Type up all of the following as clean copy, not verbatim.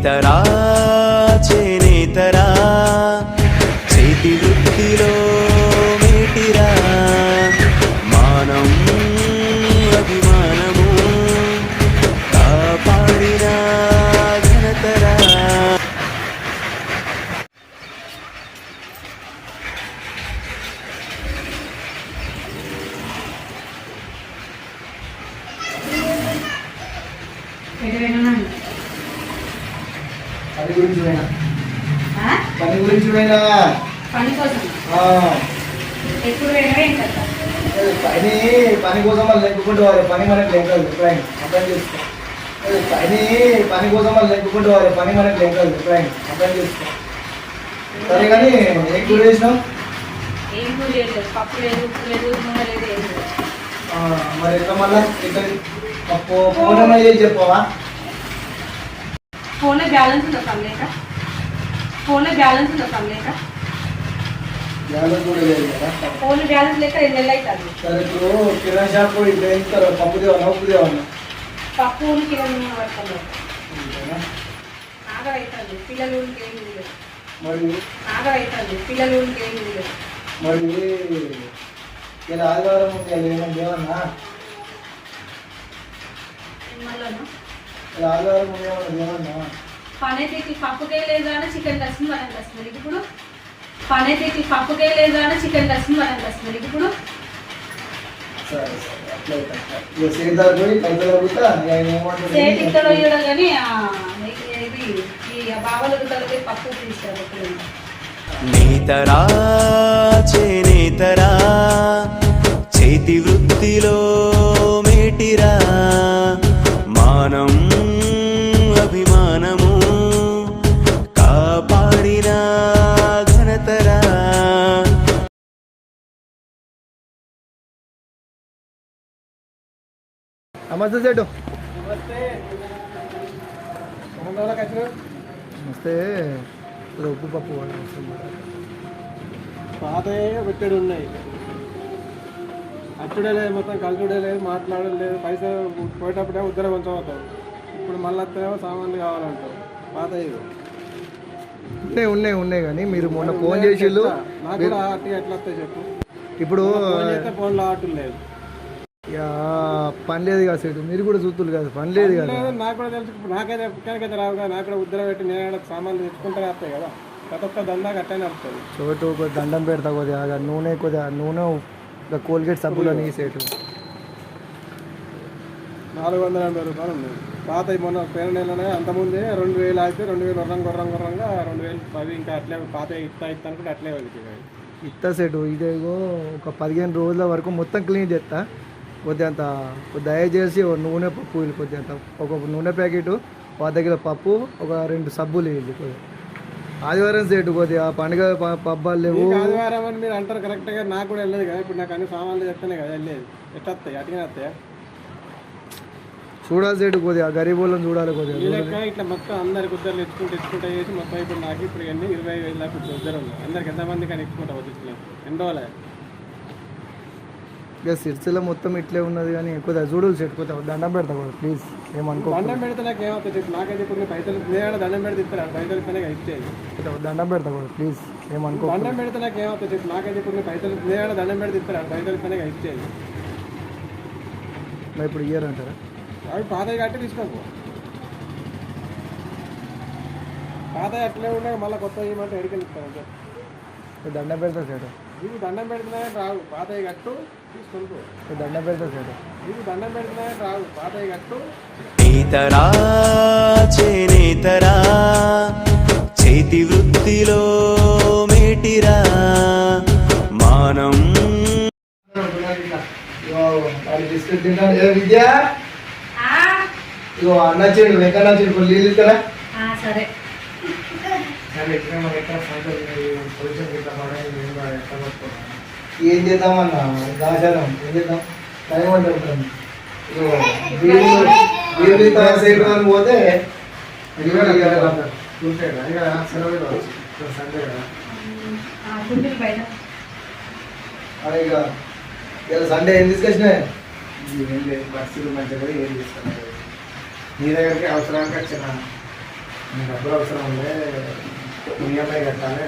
నేతరా చేనేతరా చేతి వృత్తిలో మేటిరా మానం అభిమానము కాపాడిన ఘనతరా. పని కోసం వాళ్ళు లెక్కుంటూ పని మనకి లెక్కలు ఎప్పుడైనా అర్థం చేసుకో. పని కోసం వాళ్ళు లెక్కుంటూ పని మనకి లెక్కలు ఎప్పుడైనా అర్థం చేసుకో. సరే కానీ ఏం కూర చేసినావు? మరి ఎట్లా మళ్ళా ఫోన్ ఏమైనా చేసి చెప్పవా? ఫోన్లో బ్యాలెన్స్ ఉందా పనిలేక? ఫోన్లో బ్యాలెన్స్ ఉందా పనిలేక? బ్యాలెన్స్ కూడా లేదు కదా. ఫోన్లో బ్యాలెన్స్ లేక 2 నెలలు అవుతుంది. సరే ఇప్పుడు కిరాణా షాప్ ఇప్పుడు ఏం ఇస్తారు? పప్పు దేవన్నా ఉప్పు దేవన్నా? పప్పు కిరాణా పడతాను ఆగవుతుంది. పిల్లలు మరి ఆగవుతుంది. పిల్లలు మరి ఇలా ఆదివారం ఉంది ఏమన్నా దేవన్నా? ఇలా ఆదివారం ఉంది ఏమన్నా దేవన్నా? పని అయితే పప్పుకే లేదా అని చికెన్ కస్తుంది మనం కస్తుంది ఇప్పుడు. పని అయితే పప్పుకే లేదా అని చికెన్ కస్తుంది మనం కస్తుంది ఇప్పుడు. సరే సరే అట్లా సేదారు పోయి పైసలు అడుగుతా సేట్ ఇక్కడ ఇవ్వడం కానీ ఇది ఈ బావలు పోయి పప్పు తీస్తారు. నేతరా చేనేతరా చేతి వృత్తిలో మేటిరా మానం అభిమానము కాపాడిన ఘనతరా. నమస్తే సేటు. నమస్తే. ఉప్పు పప్పు పాత పెట్టాడు ఉన్నాయి. అచ్చుడే లేదు, మొత్తం కలుచుడే లేదు, మాట్లాడడం లేదు. పైసలు పోయేటప్పుడే ఉద్దర కొంచెం అవుతావు. ఇప్పుడు మళ్ళీ వస్తేనేమో సామాన్లు కావాలంటావు. పాత ఉన్నాయి కానీ మీరు మొన్న ఫోన్ చేసిళ్ళు. నాకు కూడా ఆర్టీ ఎట్లా వస్తాయి చెప్పు. ఇప్పుడు ఫోన్లో ఆర్టీ లేదు, పని లేదు కదా సేటు. మీరు కూడా చూస్తులు కదా, పని లేదు కదా. నాకు కూడా తెలుసు. నాకైతే ఎక్కడికైతే రావు కదా. నాకు కూడా ఉద్దర పెట్టి నేను సామాన్లు తెచ్చుకుంటే వస్తాయి కదా. ప్రతి ఒక్క దందాకి అట్టనే వస్తుంది. చోటు కొద్ది దండం పెడతా కొద్దిగా నూనె కోల్గేట్ సబ్బులు అని సేటు 480 రూపాయలు ఉంది. పాత మొన్న పేరు నెలనే అంతకుముందే 2000 అయితే 2000 గుర్రంగా 2000 అవి ఇంకా అట్లే పాత ఇస్తా అనుకుంటే అట్లే వెళ్తాయి. ఇస్తా సేటు. ఇదేగో ఒక 15 రోజుల వరకు మొత్తం క్లీన్ చేస్తా. కొద్దింత దయచేసి నూనె పప్పు కొద్దింత ఒక నూనె ప్యాకెట్, 10 కిలో పప్పు, ఒక 2 సబ్బులు వెళ్ళి కొద్దిగా ఆదివారం సేటు. కొద్దిగా పండుగ పబ్బాలు లేవు. ఆదివారం అని మీరు అంటారు కరెక్ట్గా. నాకు కూడా వెళ్ళదు కదా. ఇప్పుడు నాకు అన్ని సామాన్లు చెప్తానే కదా వెళ్ళేది. ఎట్లా వస్తాయి? అటుగానే వస్తాయా? చూడాలి సేటు. కొద్దిగా గరీబులను చూడాలి కొద్దిగా. ఇట్లా మొత్తం అందరికి ఉద్దరు తెచ్చుకుంటా చేసి మొత్తం ఇప్పుడు నాకు ఇప్పుడు ఎన్ని 20,000 దాకా ఉద్దరు ఉన్నాయి. అందరికి ఎంతమంది కానీ ఎక్కుంటా వద్దు. ఎన్ని రోజులే ఇక సిరిసిల్ల మొత్తం ఇట్లే ఉన్నది కానీ కొద్దిగా చూడాలి సేటు. కొద్దిగా దండం పెడతా కూడా ప్లీజ్, ఏమనుకో. దండం పెడితే నాకు ఏమవుతుంది చెప్పు. నాకైతే ఇప్పుడు పైసలు నేను దండం పెడితే ఇస్తారు. పైసలు ఇస్తేనే ఇచ్చేది. దండం పెడతా కూడా ప్లీజ్, ఏమనుకో. దండం పెడితే నాకు ఏమవుతుంది చెప్పు. నాకైతే ఇప్పుడు పైసలు నేను దండం పెడితే ఇస్తారు. పైసలు ఇస్తేనే ఇచ్చేది. ఇప్పుడు ఇయర్ అంటారా? అవి పాతవి కట్టి తీసుకోకు. పాత అట్లే ఉన్నాయి. మళ్ళీ కొత్త ఏమంటే ఎడికలు ఇస్తారు అంటే దండం పెడతా సేటు. ఇది దండం పెడుతున్నాయని రావు. పాతవి కట్టు తీసుకుంటూ దండం పెడతా సేటు. ఇది దండం పెడుతున్నాయని రావు. పాతవి కట్టు. నేతరా చేనేతరా చేతి వృత్తిలో మేటిరా మానం. బిస్కెట్ తింటాను. విద్య ఇగో అన్నచ్చిండు, ఎక్కడ నచ్చిండు నీళ్ళు ఇస్తారా? సరే ఏం చేద్దామన్నా దాచారం ఏం చేద్దాం? టైం అంటారు. సైడ్ అని పోతే సండే ఏం తీసుకొచ్చినా? ఏం లేదు, పరిస్థితులు మంచిగా ఏం తీసుకున్నారు. నీ దగ్గరికి అవసరానికి వచ్చిన మీకు డబ్బులు అవసరం ఉండే ఈఎంఐ కట్టాలి,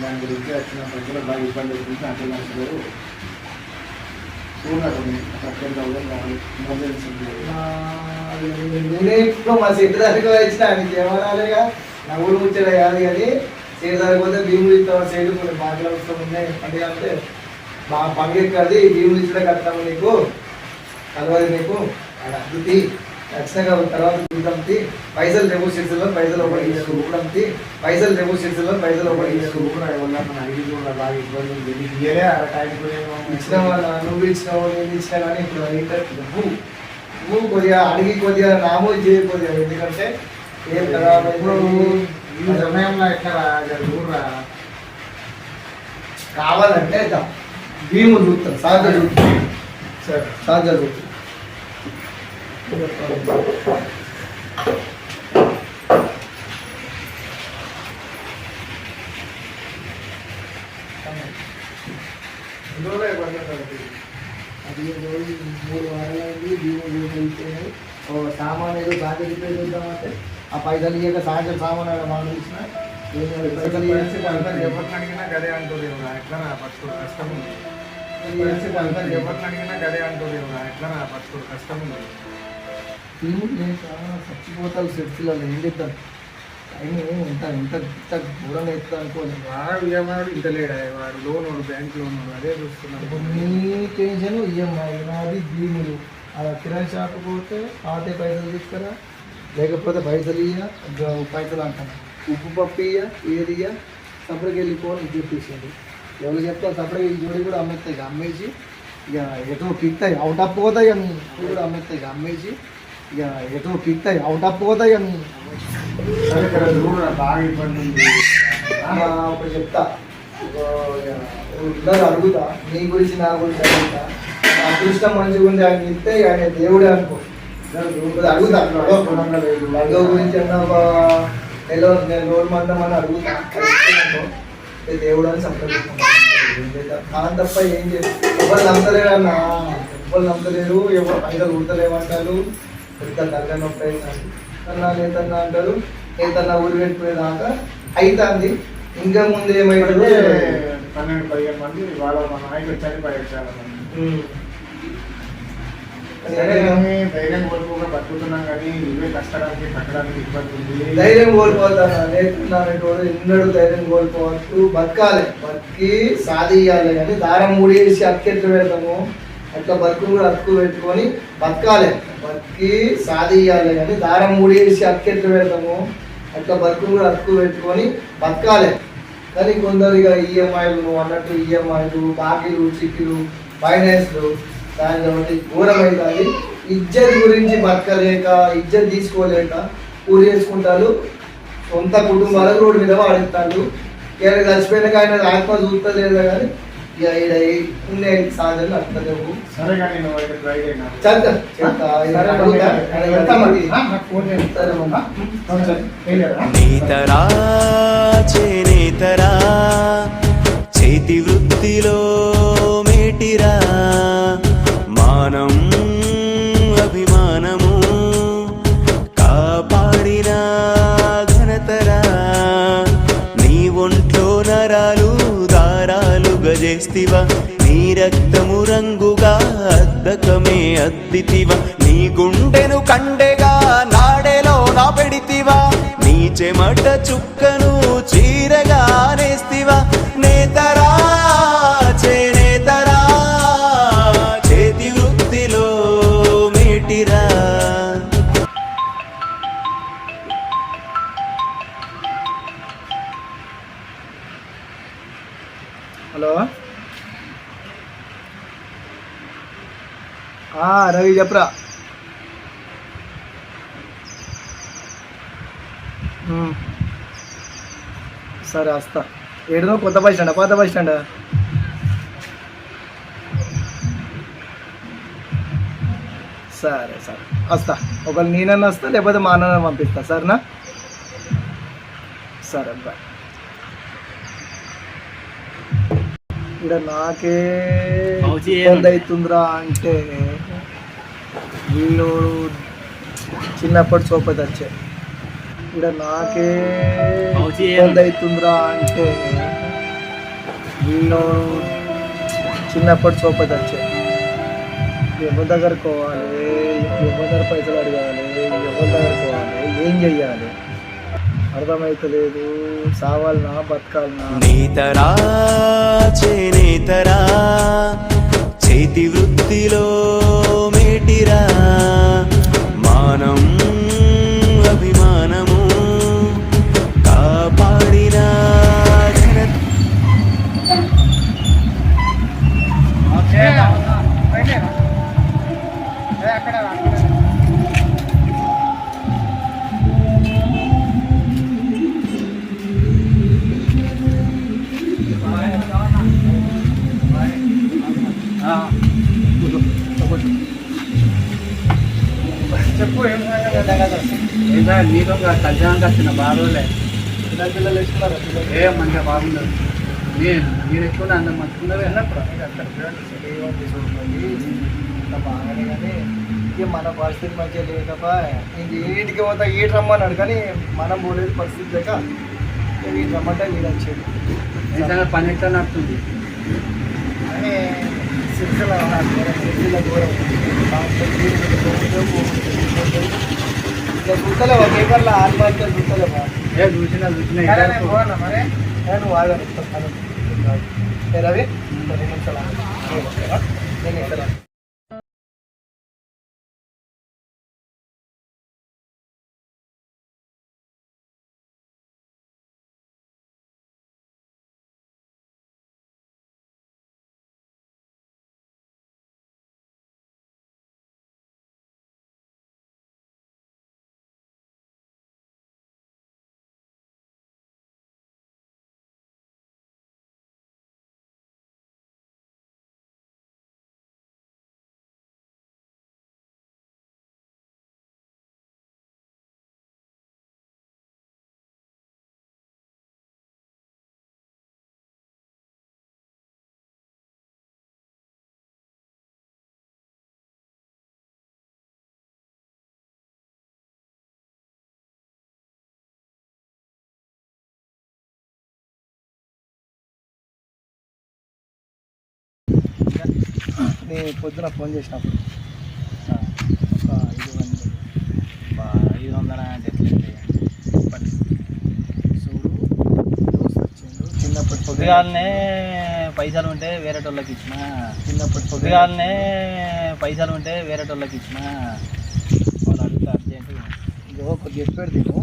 దాని గురించి వచ్చిన ప్రజలు బాగా ఇబ్బంది అవుతుంది. అంటే మనుషులు నేనే ఇప్పుడు మా సెట్ దానికి వచ్చిన నీకు ఏమనాలిగా నా ఊరు ముచ్చట కాదు కానీ సైడ్ దానిపోతే భీములు ఇస్తాం సైడ్ కొన్ని బాగా అవసరం ఉన్నాయి అంటే అంటే మా పంగెక్కది భీములు ఇచ్చడే కడతాము నీకు కలవాలి నీకు అద్దుతి ఖచ్చితంగా తర్వాత చూద్దాంతి పైసలు డెపోసిట్స్లో పైసలు ఒకటి చూడంతి పైసలు డెపోసిట్స్లో పైసలు ఒకటి బాగా ఇబ్బంది ఇచ్చిన నువ్వు ఇచ్చినావు నేను ఇచ్చినా కానీ ఇప్పుడు నువ్వు కొద్దిగా అడిగి కొద్దిగా నామో చేయ కొద్దిగా ఎందుకంటే ఏం కదా ఇప్పుడు ఈ సమయంలో ఎట్లా చూడరా కావాలంటే భీములు చూస్తాం సాధ్య చూస్తాం సరే సాధ్య చూస్తాం అది 3 వారాలైంది భీములు అయిపోయినాయి సామాన్ ఏదో సాధ్య రిపేర్ చూద్దామంటే ఆ పైసలు ఇయ్యక సాధ్య సామాన్ మనం ఇచ్చిన ఎవరిని అడిగినా గదే అంటుంది ఎట్లా ఫస్ట్ కష్టం ఉంది. ఎవరిని అడిగినా గదే అంటుంది ఎట్లా ఫస్ట్ కష్టం ఉంది. చచ్చిపోతారు సెట్స్లో ఏం చెప్తాను అయినా ఇంత ఇంత ఇంత దూరంగా ఎత్తా అనుకోవాలి వాడు ఈఎంఐ ఇంత లేడా, వాడు లోన్ బ్యాంక్ లోన్ అదే చూస్తున్నాడు. నీ టెన్షన్ ఈఎంఐ నాది భీములు అలా కిరాణ్ షాప్ పోతే పాతే పైసలు తీసుకురా లేకపోతే పైసలు ఇయ్య పైసలు అంటాను ఉప్పు పప్పు ఇయ్య ఏది ఇయ్య సపరేట్కి వెళ్ళిపోవాలి చెప్పేసింది ఎవరు చెప్తా సపరేట్ ఈ జోడి కూడా అమ్మేస్తాయి ఇక అమ్మేసి ఇక ఎటో పిక్తాయి అవుట్ అప్ పోతాయి అని కూడా అమ్మేస్తాయి ఇక అమ్మేసి ఇక ఎటో పిక్తాయి అవుట్ అప్ పోతాయి అని ఇక్కడ చూడరా బాగా ఇబ్బంది ఉంది. ఒకటి చెప్తా అందరూ అడుగుతా నీ గురించి నా గురించి అడుగుతా అదృష్టం మంచిగా ఉంది ఆయన ఇస్తే ఆయన దేవుడే అనుకో అడుగుతా బంధువు గురించి అన్న నెల రోజు మందం అని అడుగుతా దేవుడు అని సంప్రదించాను తప్ప ఏం చేయాలి ఎవరు నమ్మలేరు అన్న ఎవరు నమ్మలేరు ఎవరు పైసలు ఉడతలేమంటారు పెద్ద తగ్గ నొప్పి అవుతాను అన్నా నేతన్నా అంటారు నేతన్నా ఊరు పెట్టిపోయేదాకా అవుతుంది ఇంకా ముందు ఏమైతుంది 12-15 మంది వాళ్ళ మన నాయకుడు చనిపోయారు చాలా మంది. ధైర్యం కోల్పోగా బతుకుతున్నాం కానీ ఇవే కష్టడానికి కట్టడానికి ఇబ్బంది ఉంది. ధైర్యం కోల్పోతాను నేర్చుకున్నాను ఎన్నడూ ధైర్యం కోల్పోవచ్చు బతకాలి బతికి సాధియాలి కానీ దారం మూడేసి అక్కెట్లు పెడతాము అట్లా బతుకు కూడా అతుకు పెట్టుకొని బతకాలి బతికి సాధియాలి కానీ దారం మూడేసి అక్కెట్లు పెడతాము అట్లా బతుకు కూడా అతుకు పెట్టుకొని బతకాలి కానీ కొందరు ఇక ఈఎంఐలు నువ్వు అన్నట్టు ఈఎంఐలు బాకీలు చిక్కులు ఫైనాన్స్లు దాని ఘోరమవుతుంది ఇజ్జత్ గురించి బతకలేక ఇజ్జత్ తీసుకోలేక ఊరు చేసుకుంటారు సొంత కుటుంబాలకు రోడ్డు మీద వాడేస్తాడు ఇక చచ్చిపోయినాక ఆయన ఆత్మ చూస్తలేదా కానీ ఇక ఈడ ఉన్నాయి సాధనలు అట్లేవు సరే కానీ నువ్వు అయితే ట్రై చేయనా నేతరా చేనేతరా చేతి వృత్తిలో మేటిరా మానం అభిమానము కాపాడిన ఘనతరా నీ ఒంట్లో నరాలు దారాలు గజేస్తివా నీ రక్తము రంగుగా అద్దకమే అద్దితివా నీ గుండెను కండెగా నాడెలో నా పెడితివా నీ చెమట చుక్కను చీరగా నేస్తివా నేతరా చేనేతరా చేతి వృత్తిలో మేటిరా. హలో రవి చెప్పరా సరే వస్తా ఏడునో కొత్త బస్ స్టాండా పాత బస్ స్టాండా సరే సరే వస్తా ఒకవేళ నేనన్నా వస్తా లేకపోతే మా అన్న పంపిస్తా సరేనా సరే బాయ్ ఇక్కడ నాకే ఇబ్బంది అవుతుందిరా అంటే వీళ్ళు చిన్నప్పటి సోపతి వచ్చాయి ఇక్కడ నాకే ఇబ్బంది అవుతుందిరా అంటే వీళ్ళు చిన్నప్పటి సోపతి వచ్చాయి. ఎవరి దగ్గరకు పోవాలి, ఎవరి దగ్గర పైసలు అడగాలి, ఎవరి దగ్గర పోవాలి, ఏం చెయ్యాలి అర్థమవుతలేదు. సావాలనా బతకాలనా? నేతరా చేనేతరా చేతి వృత్తిలో మేటిరా మానం అభిమానము కాపాడిన ఘనత. చెప్పు ఏం నీతో కళ్యాణం వచ్చిన బాధలే పిల్లలు వేసుకున్నారా? ఏ మంచిగా బాగుండదు. మీరు ఎక్కువ అందరు మంచుకున్నారు అక్కడ బాగానే కానీ ఇక మన పరిస్థితి మంచిగా లేకపా ఇంక వీటికి పోతా ఈటు రమ్మన్నాడు కానీ మనం పోలేదు పరిస్థితి లేక వీటి రమ్మంటే వీడు వచ్చేది. నిజంగా పని ఎట్లా నడుతుంది? కానీ సిరిసిల్ల దూరం ఇట్లా చూస్తలే ఒక పేపర్లో ఆత్మహత్యలు చూస్తలేమా? ఏ చూసినా పోనా మరి నువ్వు ఆగాను రవి 2 నిమిషాలు నేను ఇక్కడ నేను పొద్దున ఫోన్ చేసినప్పుడు ఒక 500 అంటే చూడు దోస్త్ వచ్చిండు చిన్నప్పటి పొద్దుగాలనే పైసలు ఉంటే వేరే వాళ్ళకి ఇచ్చిన పొద్దుగాలనే పైసలు ఉంటే వేరే వాళ్ళకి ఇచ్చిన వాళ్ళు అడిగితే అర్జెంట్ ఇదో కొద్దిగా చెప్పాడు తిను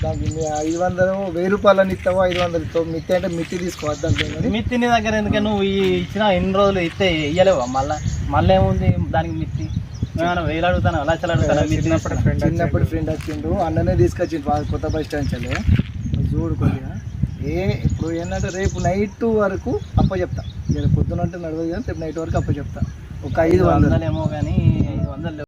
దానికి 500 1000 ఇస్తావో 500 ఇస్తావు మిత్తి అంటే మిత్తి తీసుకోవద్దాం కానీ మిత్తి నీ దగ్గర ఎందుకే నువ్వు ఇచ్చిన ఇన్ని రోజులు ఇస్తే ఇయ్యలేవా? మళ్ళీ ఏముంది దానికి మిత్తి? నేను 1000 అడుగుతాను, లక్షలు అడుగుతాను. చిన్నప్పటి ఫ్రెండ్ వచ్చిండు అన్ననే తీసుకొచ్చిండు కొత్త బస్ స్టాండ్ చలే చూడు కొద్దిగా ఇప్పుడు ఏంటంటే రేపు నైట్ వరకు అప్ప చెప్తా. రేపు పొద్దున అంటే నడవదు కానీ రేపు నైట్ వరకు అప్ప చెప్తా. ఒక 500 ఏమో కానీ 500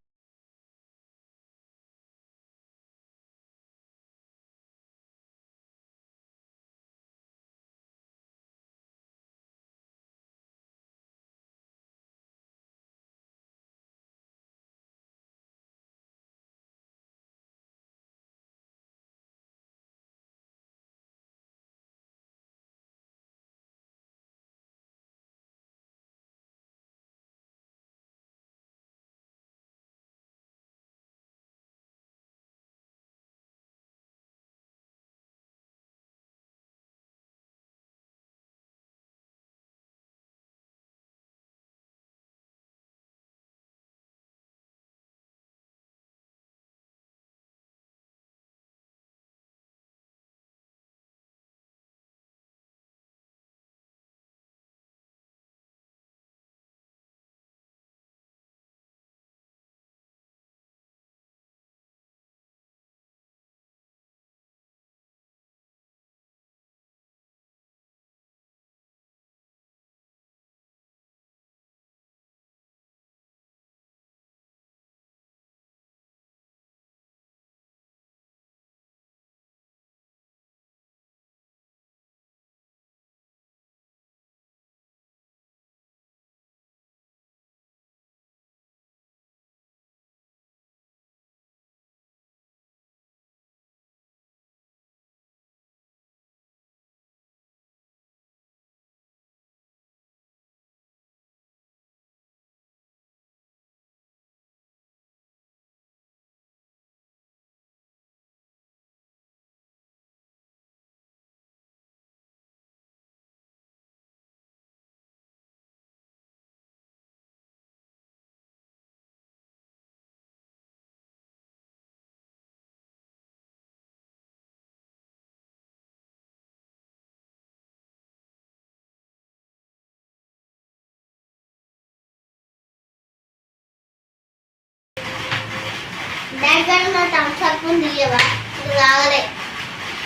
దగ్గర థమ్స్అప్ ఉంది ఇవ్వవా? ఇది తాగలే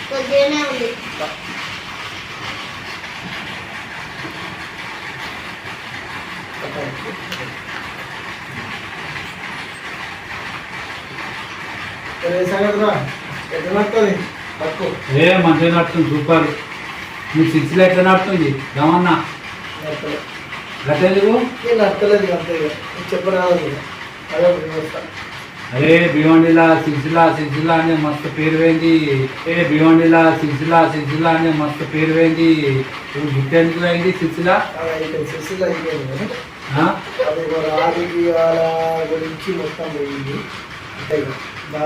కొద్దిగానే ఉంది. ఏ మంచిగా నడుతుంది సూపర్. మీ సిక్స్లో ఎట్లా నడుతుంది రమన్నా? గట్టెందుకు? అరే భివండిలా సిక్స్లా అనే మస్తు పేరు పోయింది. సిక్స్లా అనే మస్తు పేరు పోయింది. ఇప్పుడు గుట్టెందుకు అయింది సిక్స్లా?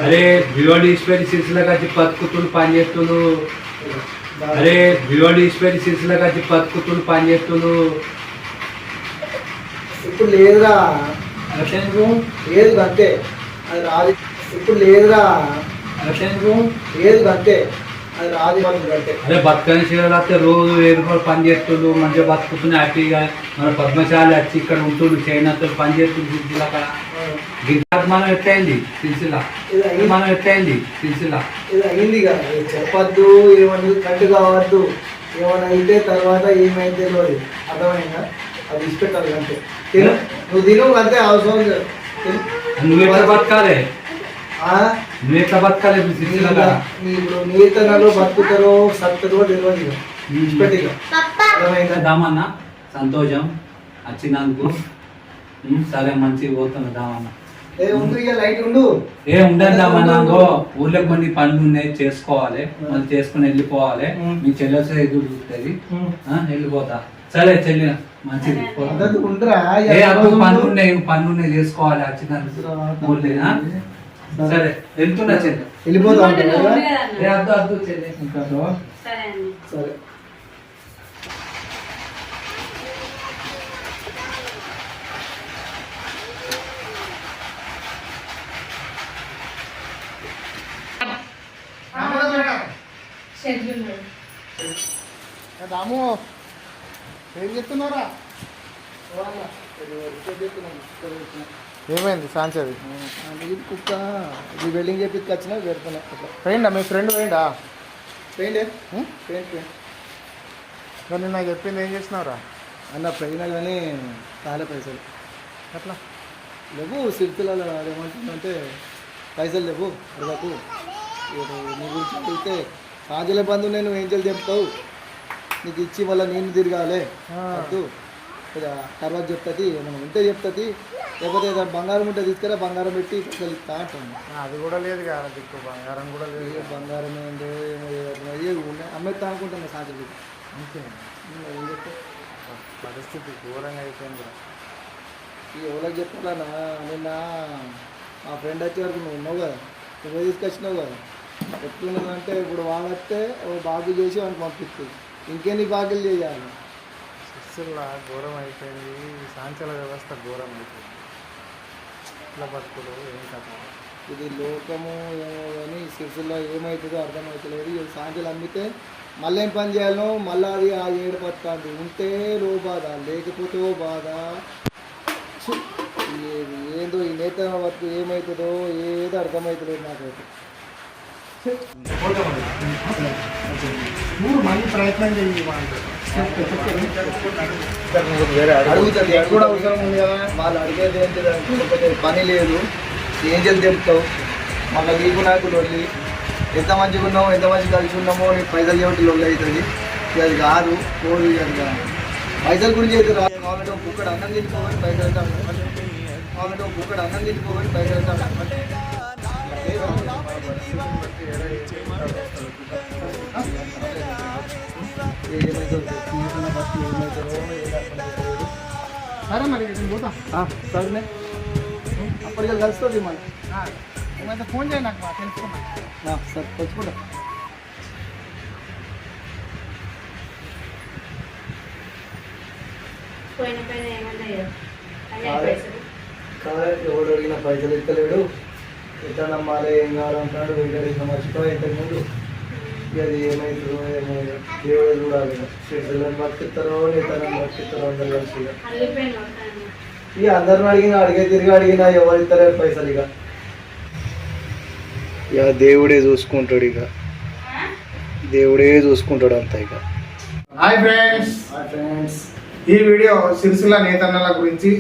అరే భివండి ఈశ్వరి సిక్స్లా వచ్చి బతుకుతులు పని చేస్తులు. ఇప్పుడు లేదురా, గట్టెందుకు? లేదు అంతే. అది రాదు. ఇప్పుడు లేదురా, లేదు అంతే. అది రాదు అంతే. అరే బతకని చీరలు వస్తే రోజు 1000 రూపాయలు పని చేస్తుండ్రు, మంచిగా బతుకుతున్నాయి హ్యాపీగా. మన పద్మశాలి వచ్చి ఇక్కడ ఉంటుండ్రు, చైనాతో పని చేస్తుండ్రు సిరిసిల్ల. అక్కడ గిరిజాకి మనం ఎట్లయింది సిరిసిల్ల? మనం ఎట్లయింది సిరిసిల్ల? ఇది అయింది కదా, చెప్పద్దు, ఏమన్నా కట్టు కావద్దు, ఏమన్నా అయితే తర్వాత ఏమైతే తెలియదు. అర్థమైందా? అది ఇష్టపెట్టాలి అంతే. తిను, నువ్వు తిను అంతే, అవసరం లేదు. నువ్వు ఎట్లా బతకాలి? సిరిసిల్ల ఇప్పుడు నీతనలో బతుకుతారో సత్తురో తెలియదు. ఇష్టపెట్టి దామన్న సంతోషం వచ్చినందుకు. సరే మంచిగా పోతున్నా దామన్న. లైట్ ఉండు. ఉండదు దామన్న. ఊర్లోకి కొన్ని పనులు ఉన్నాయి, చేసుకోవాలి. మళ్ళీ చేసుకుని వెళ్ళిపోవాలి. మీ చెల్లెసే ఎదురు చూస్తుంది, వెళ్ళిపోతా. సరే చెల్లి మంచిది. పనులున్నాయి చేసుకోవాలి వచ్చినందుకు ఊర్లే. సరే వెళ్తున్నా చెల్లి. వెళ్ళిపోతా. అద్దు చెల్లి. సరే రాము ఏం చెప్తున్నారా? ఏమైంది సాంచది? కుక్క ఇది వెల్డింగ్ చేపించుకు వచ్చినా పెడుతున్నా. పోయిందా మీ ఫ్రెండ్? పోయిందా? పెయింట్ కానీ నాకు చెప్పింది ఏం చేసినావురా? అన్న పోయినా కానీ చాలా పైసలు అట్లా లేవు. సిరిసిల్లలో ఏమంటుందంటే పైసలు లేవు అడగకు. నీ గురించి అడిగితే రాజుల బంధు నేను ఏం చేయాలి చెప్తావు, నీకు ఇచ్చి మళ్ళీ నేను తిరగాలి వద్దు. తర్వాత చెప్తుంది, ఏమైనా ఉంటే చెప్తుంది. లేకపోతే ఏదైనా బంగారం ఉంటే తీసుకురా, బంగారం పెట్టి పైసలు ఇస్తా అంటాను. అది కూడా లేదు కదా దిక్కు, బంగారం కూడా లేదు. బంగారం ఏంటో అమ్మేస్తా అనుకుంటున్నా సాధ్యం. అంతే ఏం చెప్తా, పరిస్థితి ఘోరంగా అయిపోయింది. ఎవరికి చెప్పాలన్నా, నిన్న మా ఫ్రెండ్ వచ్చే వరకు నువ్వు ఉన్నావు కదా, నువ్వు తీసుకొచ్చినావు కదా. ఎట్లున్నదంటే ఇప్పుడు వాడొస్తే ఓ బాగు చేసి వాడిని పంపిస్తుంది. ఇంకెన్ని బాగులు చేయాలి? సిరిసిల్ల ఘోరం అయిపోయింది. సాంచల వ్యవస్థ ఘోరం అయిపోయింది. ఇట్లా బతుకులు ఏం కథ? ఇది లోకము ఏమో కానీ సిరిసిల్ల ఏమవుతుందో అర్థమవుతలేదు. ఇది సాంచలు అమ్మితే మళ్ళీ ఏం పని చేయాలో మళ్ళీ అది ఆ ఏడు పత్తాంది. ఉంటే రో బాధ, లేకపోతే ఓ బాధ. ఏందో ఈ నేత వరకు ఏమవుతుందో ఏదో అర్థమవుతలేదు నాకైతే. నువ్వు మళ్ళీ ప్రయత్నం చేయి. అడుగుతుంది, అది కూడా అవసరం ఉంది కదా. వాళ్ళు అడిగేది ఏంటిదంటే పని లేదు, ఏం చేసి చెప్తావు. మళ్ళీ నీకు నాకు లొల్లి. ఎంత మంచిగా ఉన్నామో, ఎంత మంచిగా కలిసి ఉన్నామో, నీకు పైసలు చెబుతూ లొల్లి అవుతుంది. అది కాదు కోరు. అది కాదు పైసల గురించి అయితే రాదు. కావాలంటే కుక్కడు అన్నం తిట్టుకోవాలి పైసలు, కావాలంటే కుక్కడు అన్నం తిట్టుకోవాలి పైసలు. సరే మరి నేను పోతా. సరే అప్పటికి కలుస్తుంది మళ్ళీ. ఏమైతే ఫోన్ చేయి నాకు, తెలుసుకున్నా. సరే తెచ్చుకుంటా. ఎవడు అడిగిన పైసలు ఇస్తలేడు. ఎట్లా నమ్మాలి, ఏం కావాలంటున్నాడు. వెంకటేశ్వర మర్చిపోయి ఇంతకుముందు. అది ఏమవుతుందో ఏమో దేవుడు చూడాలి. షెడ్యూళ్ళని బతికిస్తారో నేతలను బతికిస్తారో అందరు కలిసి. ఇక అందరిని అడిగినా, తిరిగి అడిగినా ఎవరు ఇస్తలేరు పైసలు. ఇక ఇక దేవుడే చూసుకుంటాడు, ఇక దేవుడే చూసుకుంటాడు అంతా. ఇక హాయ్ ఫ్రెండ్స్, ఫ్రెండ్స్, ఈ వీడియో సిరిసిల్ల నేతన్నల గురించి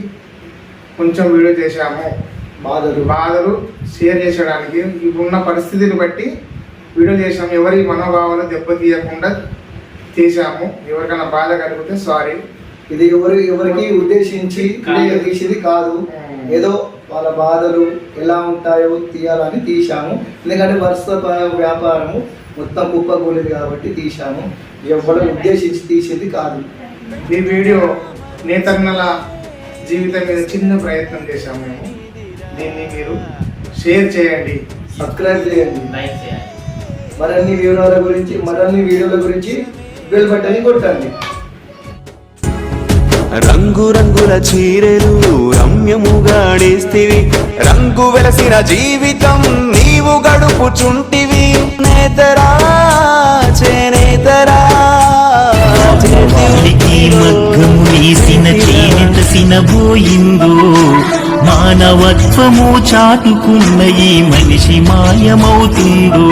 కొంచెం వీడియో చేశాము. బాధలు షేర్ చేసడానికి ఇప్పుడున్న పరిస్థితిని బట్టి వీడియో చేసాము. ఎవరి మనోభావాలు దెబ్బతీయకుండా చేశాము. ఎవరికైనా బాధ కలిగితే సారీ. ఇది ఎవరికి ఉద్దేశించి తీసేది కాదు, ఏదో వాళ్ళ బాధలు ఎలా ఉంటాయో తీయాలని తీశాము. ఎందుకంటే వ్యాపారము మొత్తం కుప్పకూలేదు కాబట్టి తీశాము. ఎవరు ఉద్దేశించి తీసేది కాదు. ఈ వీడియో నేతన్నల జీవితం మీద చిన్న ప్రయత్నం చేశాము మేము. దీన్ని మీరు షేర్ చేయండి, సబ్స్క్రైబ్ చేయండి. లైక్ చేయాలి. మరిన్ని వీడియోల గురించి బెల్ బటన్ కొట్టండి. రంగురంగుల చీరలు రమ్యముగాడేస్తివి, రంగు వెలసిన జీవితం నీవు గడుపుచుంటివి. నేతరా చేనేతరా మగ్గము వేసిన చేనేత సినబోయిందో, మానవత్వము చాటుకున్న ఈ మనిషి మాయమవుతుందో.